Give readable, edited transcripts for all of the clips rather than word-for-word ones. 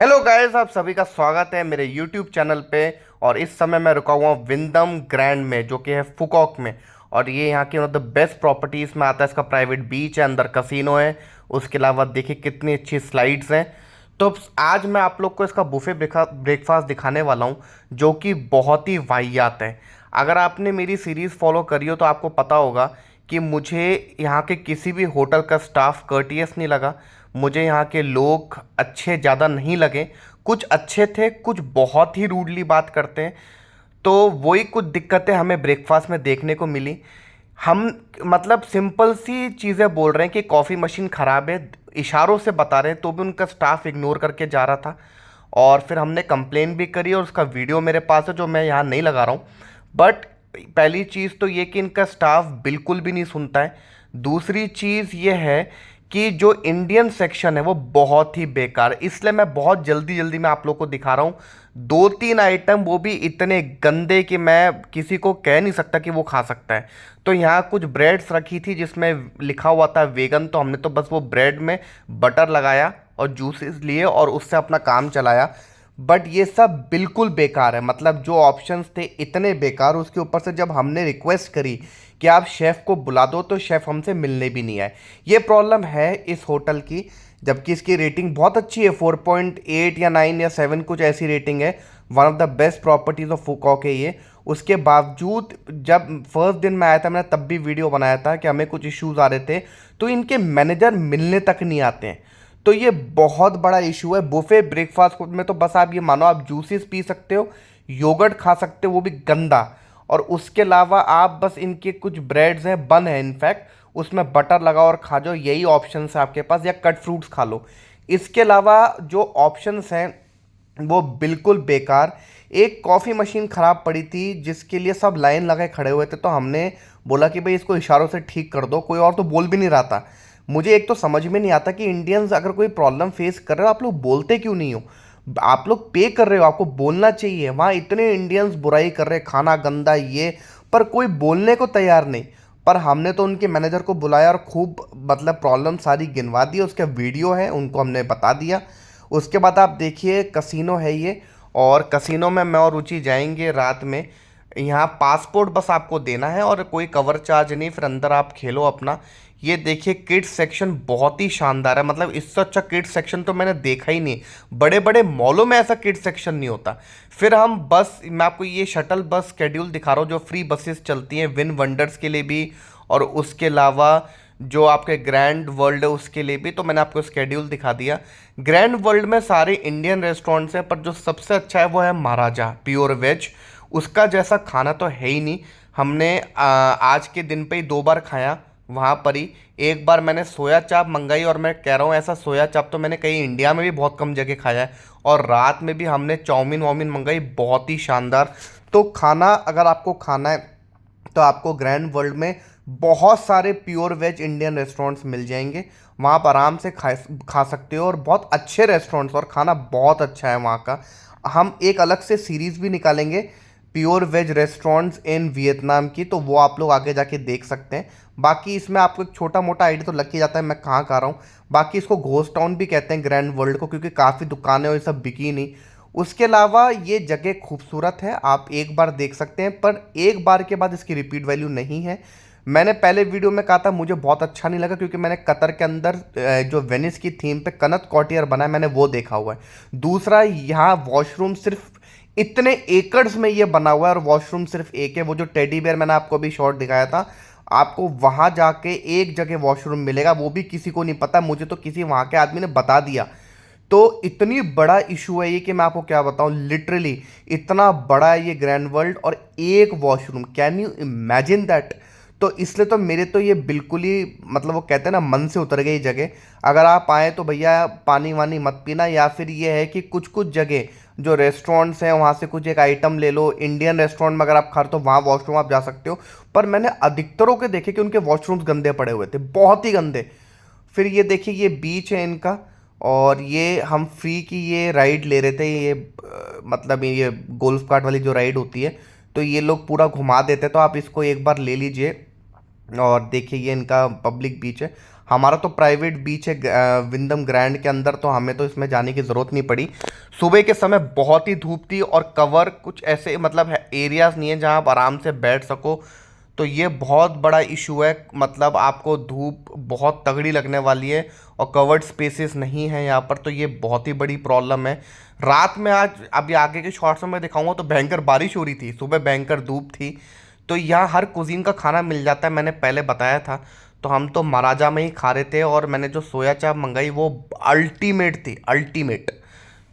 Hello guys, आप सभी का स्वागत है मेरे यूट्यूब चैनल पे। और इस समय मैं रुका हुआ हूँ विंदम ग्रैंड में, जो कि है फुकॉक में। और ये यहाँ की मतलब बेस्ट प्रॉपर्टीज़ में आता है। इसका प्राइवेट बीच है, अंदर कसिनो है। उसके अलावा देखिए कितनी अच्छी स्लाइड्स हैं। तो आज मैं आप लोग को इसका बुफे ब्रेकफास्ट दिखाने वाला हूँ, जो कि बहुत ही वाहियात है। अगर आपने मेरी सीरीज़ फॉलो करी हो तो आपको पता होगा कि मुझे यहाँ के किसी भी होटल का स्टाफ कर्टियस नहीं लगा। मुझे यहाँ के लोग अच्छे ज़्यादा नहीं लगे। कुछ अच्छे थे, कुछ बहुत ही रूडली बात करते हैं। तो वही कुछ दिक्कतें हमें ब्रेकफास्ट में देखने को मिली। हम मतलब सिंपल सी चीज़ें बोल रहे हैं कि कॉफ़ी मशीन ख़राब है, इशारों से बता रहे हैं, तो भी उनका स्टाफ इग्नोर करके जा रहा था। और फिर हमने कंप्लेन भी करी और उसका वीडियो मेरे पास है, जो मैं यहाँ नहीं लगा रहा हूँ। बट पहली चीज़ तो ये कि इनका स्टाफ बिल्कुल भी नहीं सुनता है। दूसरी चीज़ ये है कि जो इंडियन सेक्शन है वो बहुत ही बेकार है। इसलिए मैं बहुत जल्दी जल्दी में आप लोग को दिखा रहा हूँ। दो तीन आइटम, वो भी इतने गंदे कि मैं किसी को कह नहीं सकता कि वो खा सकता है। तो यहाँ कुछ ब्रेड्स रखी थी जिसमें लिखा हुआ था वेगन, तो हमने तो बस वो ब्रेड में बटर लगाया और जूसेस लिए और उससे अपना काम चलाया। बट ये सब बिल्कुल बेकार है। मतलब जो ऑप्शंस थे इतने बेकार, उसके ऊपर से जब हमने रिक्वेस्ट करी कि आप शेफ़ को बुला दो, तो शेफ़ हमसे मिलने भी नहीं आए। ये प्रॉब्लम है इस होटल की। जबकि इसकी रेटिंग बहुत अच्छी है, 4.8 या 9 या 7 कुछ ऐसी रेटिंग है। One of the best properties of Phu Quoc है ये। उसके बावजूद जब फर्स्ट दिन मैं आया था, मैंने तब भी वीडियो बनाया था कि हमें कुछ इश्यूज़ आ रहे थे। तो इनके मैनेजर मिलने तक नहीं आते हैं। तो ये बहुत बड़ा इशू है। बुफे ब्रेकफास्ट में तो बस आप ये मानो आप जूसेस पी सकते हो, योगर्ट खा सकते हो, वो भी गंदा। और उसके अलावा आप बस इनके कुछ ब्रेड्स हैं, बन है इनफैक्ट, उसमें बटर लगाओ और खा जाओ, यही ऑप्शन है आपके पास, या कट फ्रूट्स खा लो। इसके अलावा जो ऑप्शंस हैं वो बिल्कुल बेकार। एक कॉफ़ी मशीन ख़राब पड़ी थी जिसके लिए सब लाइन लगे खड़े हुए थे, तो हमने बोला कि भाई इसको इशारों से ठीक कर दो, कोई और तो बोल भी नहीं रहा था। मुझे एक तो समझ में नहीं आता कि इंडियंस अगर कोई प्रॉब्लम फेस कर रहे हो, आप लोग बोलते क्यों नहीं हो। आप लोग पे कर रहे हो, आपको बोलना चाहिए। वहाँ इतने इंडियंस बुराई कर रहे, खाना गंदा ये, पर कोई बोलने को तैयार नहीं। पर हमने तो उनके मैनेजर को बुलाया और खूब मतलब प्रॉब्लम सारी गिनवा दी, उसका वीडियो है, उनको हमने बता दिया। उसके बाद आप देखिए कसिनो है ये। और कसिनो में मैं और रुचि जाएंगे रात में। यहाँ पासपोर्ट बस आपको देना है और कोई कवर चार्ज नहीं, फिर अंदर आप खेलो अपना। ये देखिए किड्स सेक्शन बहुत ही शानदार है। मतलब इससे अच्छा किड्स सेक्शन तो मैंने देखा ही नहीं। बड़े बड़े मॉलों में ऐसा किड्स सेक्शन नहीं होता। फिर हम बस, मैं आपको ये शटल बस स्केड्यूल दिखा रहा हूँ, जो फ्री बसेस चलती हैं विन वंडर्स के लिए भी, और उसके अलावा जो आपके ग्रैंड वर्ल्ड है उसके लिए भी। तो मैंने आपको स्केड्यूल दिखा दिया। ग्रैंड वर्ल्ड में सारे इंडियन रेस्टोरेंट्स हैं, पर जो सबसे अच्छा है वो है महाराजा प्योर वेज। उसका जैसा खाना तो है ही नहीं। हमने आज के दिन पे ही दो बार खाया वहाँ पर ही। एक बार मैंने सोया चाप मंगाई, और मैं कह रहा हूँ ऐसा सोया चाप तो मैंने कहीं इंडिया में भी बहुत कम जगह खाया है। और रात में भी हमने चाउमीन वाउमीन मंगाई, बहुत ही शानदार। तो खाना अगर आपको खाना है तो आपको ग्रैंड वर्ल्ड में बहुत सारे प्योर वेज इंडियन रेस्टोरेंट्स मिल जाएंगे। वहाँ आप आराम से खा सकते हो, और बहुत अच्छे रेस्टोरेंट्स, और खाना बहुत अच्छा है वहाँ का। हम एक अलग से सीरीज़ भी निकालेंगे pure veg restaurants in Vietnam की, तो वो आप लोग आगे जाके देख सकते हैं। बाकी इसमें आपको एक छोटा मोटा आइडिया तो लग ही जाता है मैं कहाँ खा रहा हूँ। बाकी इसको घोस्ट टाउन भी कहते हैं ग्रैंड वर्ल्ड को, क्योंकि काफ़ी दुकानें और ये सब बिकी नहीं। उसके अलावा ये जगह खूबसूरत है, आप एक बार देख सकते हैं, पर एक बार के बाद इसकी रिपीट वैल्यू नहीं है। मैंने पहले वीडियो में कहा था मुझे बहुत अच्छा नहीं लगा, क्योंकि मैंने कतर के अंदर जो वेनिस की थीम पे कनत कॉटियर बना है, मैंने वो देखा हुआ है। दूसरा, यहाँ वॉशरूम सिर्फ इतने एकड़्स में ये बना हुआ है, और वॉशरूम सिर्फ एक है। वो जो टेडी बेयर मैंने आपको अभी शॉट दिखाया था, आपको वहाँ जाके एक जगह वॉशरूम मिलेगा, वो भी किसी को नहीं पता। मुझे तो किसी वहाँ के आदमी ने बता दिया। तो इतनी बड़ा इशू है ये कि मैं आपको क्या बताऊं, लिटरली इतना बड़ा है ये ग्रैंड वर्ल्ड, और एक washroom, can you imagine that. तो इसलिए तो मेरे तो ये बिल्कुल ही मतलब वो कहते हैं ना, मन से उतर गई जगह। अगर आप आए तो भैया पानी वानी मत पीना, या फिर ये है कि कुछ कुछ जगह जो रेस्टोरेंट्स हैं वहाँ से कुछ एक आइटम ले लो। इंडियन रेस्टोरेंट में अगर आप खा रहे हो तो वहाँ वॉशरूम आप जा सकते हो। पर मैंने अधिकतरों के देखे कि उनके वॉशरूम्स गंदे पड़े हुए थे, बहुत ही गंदे। फिर ये देखिए ये बीच है इनका। और ये हम फ्री की ये राइड ले रहे थे, ये मतलब ये गोल्फ कार्ट वाली जो राइड होती है, तो ये लोग पूरा घुमा देते हैं, तो आप इसको एक बार ले लीजिए। और देखिए ये इनका पब्लिक बीच है। हमारा तो प्राइवेट बीच है विंदम ग्रैंड के अंदर, तो हमें तो इसमें जाने की ज़रूरत नहीं पड़ी। सुबह के समय बहुत ही धूप थी और कवर कुछ ऐसे मतलब एरियाज नहीं है जहाँ आप आराम से बैठ सको। तो ये बहुत बड़ा इशू है, मतलब आपको धूप बहुत तगड़ी लगने वाली है और कवर्ड स्पेसेस नहीं है यहाँ पर, तो ये बहुत ही बड़ी प्रॉब्लम है। रात में आज अभी आगे के शॉर्ट्स में मैं दिखाऊंगा तो भयंकर बारिश हो रही थी, सुबह भयंकर धूप थी। तो यहाँ हर कुजीन का खाना मिल जाता है, मैंने पहले बताया था। तो हम तो महाराजा में ही खा रहे थे और मैंने जो सोया चाप मंगाई वो अल्टीमेट थी, अल्टीमेट।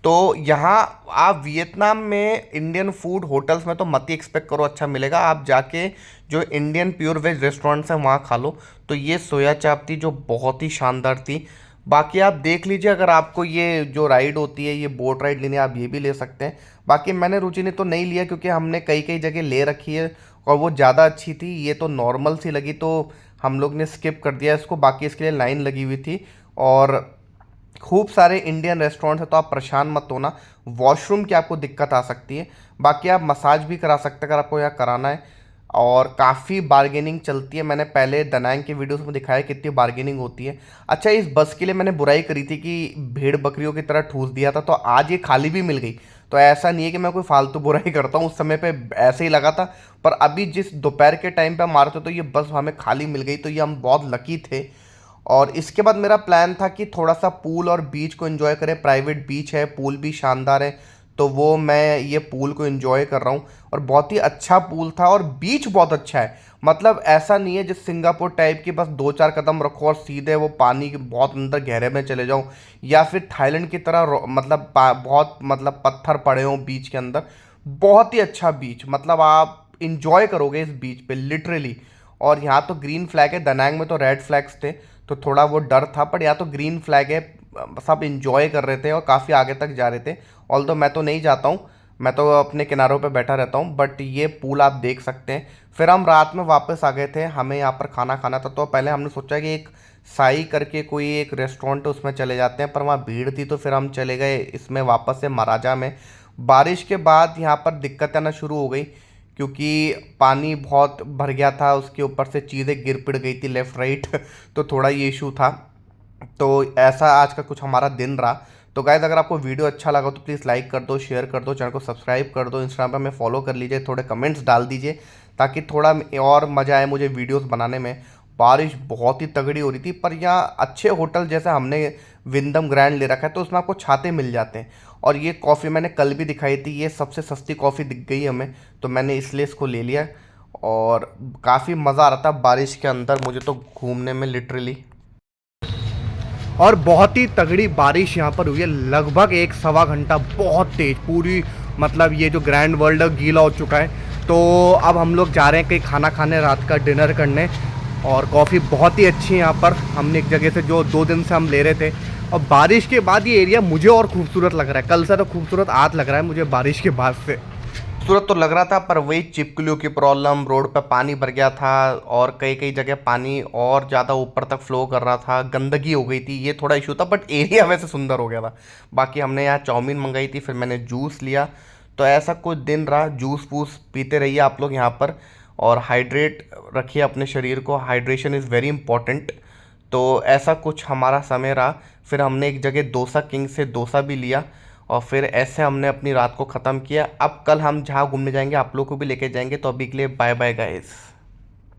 तो यहाँ आप वियतनाम में इंडियन फूड होटल्स में तो मत ही एक्सपेक्ट करो अच्छा मिलेगा, आप जाके जो इंडियन प्योर वेज रेस्टोरेंट्स हैं वहाँ खा लो। तो ये सोया चाप थी जो बहुत ही शानदार थी। बाकी आप देख लीजिए, अगर आपको ये जो राइड होती है ये बोट राइड लेनी है आप ये भी ले सकते हैं। बाकी मैंने रुचि ने तो नहीं लिया क्योंकि हमने कई कई जगह ले रखी है और वो ज़्यादा अच्छी थी, ये तो नॉर्मल सी लगी तो हम लोग ने स्किप कर दिया इसको। बाकी इसके लिए लाइन लगी हुई थी और खूब सारे इंडियन रेस्टोरेंट्स हैं, तो आप परेशान मत होना, वॉशरूम की आपको दिक्कत आ सकती है। बाकी आप मसाज भी करा सकते हैं अगर आपको यहाँ कराना है, और काफ़ी बार्गेनिंग चलती है। मैंने पहले दनांग की वीडियोस में दिखाया कितनी बार्गेनिंग होती है। अच्छा, इस बस के लिए मैंने बुराई करी थी कि भेड़ बकरियों की तरह ठूस दिया था, तो आज ये खाली भी मिल गई। तो ऐसा नहीं है कि मैं कोई फालतू बुराई करता हूँ, उस समय पे ऐसे ही लगा था। पर अभी जिस दोपहर के टाइम पे हम आ रहे थे तो ये बस हमें खाली मिल गई, तो ये हम बहुत लकी थे। और इसके बाद मेरा प्लान था कि थोड़ा सा पूल और बीच को एंजॉय करें, प्राइवेट बीच है, पूल भी शानदार है। तो वो मैं ये पूल को एंजॉय कर रहा हूँ और बहुत ही अच्छा पूल था और बीच बहुत अच्छा है। मतलब ऐसा नहीं है जिस सिंगापुर टाइप की बस दो चार कदम रखो और सीधे वो पानी के बहुत अंदर गहरे में चले जाओ, या फिर थाईलैंड की तरह मतलब बहुत मतलब पत्थर पड़े हों बीच के अंदर। बहुत ही अच्छा बीच, मतलब आप इंजॉय करोगे इस बीच पे लिटरली। और यहाँ तो ग्रीन फ्लैग है, दनांग में तो रेड फ्लैग्स थे तो थोड़ा वो डर था, पर यहाँ तो ग्रीन फ्लैग है। सब इंजॉय कर रहे थे और काफ़ी आगे तक जा रहे थे। ऑल्दो मैं तो नहीं जाता हूँ, मैं तो अपने किनारों पे बैठा रहता हूँ, बट ये पूल आप देख सकते हैं। फिर हम रात में वापस आ गए थे, हमें यहाँ पर खाना खाना था, तो पहले हमने सोचा कि एक साई करके कोई एक रेस्टोरेंट है उसमें चले जाते हैं, पर वहाँ भीड़ थी तो फिर हम चले गए इसमें वापस से महाराजा में। बारिश के बाद यहाँ पर दिक्कत आना शुरू हो गई क्योंकि पानी बहुत भर गया था, उसके ऊपर से चीज़ें गिर पिट गई थी लेफ़्ट राइट तो थोड़ा ये इशू था। तो ऐसा आज का कुछ हमारा दिन रहा। तो गाइज़, अगर आपको वीडियो अच्छा लगा तो प्लीज़ लाइक कर दो, शेयर कर दो, चैनल को सब्सक्राइब कर दो, इंस्टाग्राम पर हमें फॉलो कर लीजिए, थोड़े कमेंट्स डाल दीजिए ताकि थोड़ा और मज़ा आए मुझे वीडियोस बनाने में। बारिश बहुत ही तगड़ी हो रही थी, पर यहाँ अच्छे होटल जैसे हमने विंदम ग्रैंड ले रखा है तो उसमें आपको छाते मिल जाते हैं। और ये कॉफ़ी मैंने कल भी दिखाई थी, ये सबसे सस्ती कॉफ़ी दिख गई हमें, तो मैंने इसलिए इसको ले लिया। और काफ़ी मज़ा आ रहा था बारिश के अंदर मुझे तो घूमने में लिटरली। और बहुत ही तगड़ी बारिश यहाँ पर हुई है, लगभग एक सवा घंटा बहुत तेज, पूरी मतलब ये जो ग्रैंड वर्ल्ड गीला हो चुका है। तो अब हम लोग जा रहे हैं कहीं खाना खाने, रात का डिनर करने। और कॉफ़ी बहुत ही अच्छी है यहाँ पर, हमने एक जगह से जो 2 दिन से हम ले रहे थे। और बारिश के बाद ये एरिया मुझे और खूबसूरत लग रहा है, कल से तो खूबसूरत आज लग रहा है मुझे बारिश के बाद से। खूबसूरत तो लग रहा था, पर वही चिपकलियों की प्रॉब्लम, रोड पे पानी भर गया था और कई कई जगह पानी और ज़्यादा ऊपर तक फ्लो कर रहा था, गंदगी हो गई थी, ये थोड़ा इशू था। बट एरिया वैसे सुंदर हो गया था। बाकी हमने यहाँ चाउमीन मंगाई थी, फिर मैंने जूस लिया। तो ऐसा कुछ दिन रहा, जूस वूस पीते रहिए आप लोग यहाँ पर और हाइड्रेट रखिए अपने शरीर को, हाइड्रेशन इज़ वेरी इंपॉर्टेंट। तो ऐसा कुछ हमारा समय रहा। फिर हमने एक जगह डोसा किंग से डोसा भी लिया और फिर ऐसे हमने अपनी रात को ख़त्म किया। अब कल हम जहाँ घूमने जाएंगे आप लोग को भी लेके जाएंगे। तो अभी के लिए बाय बाय गाइस।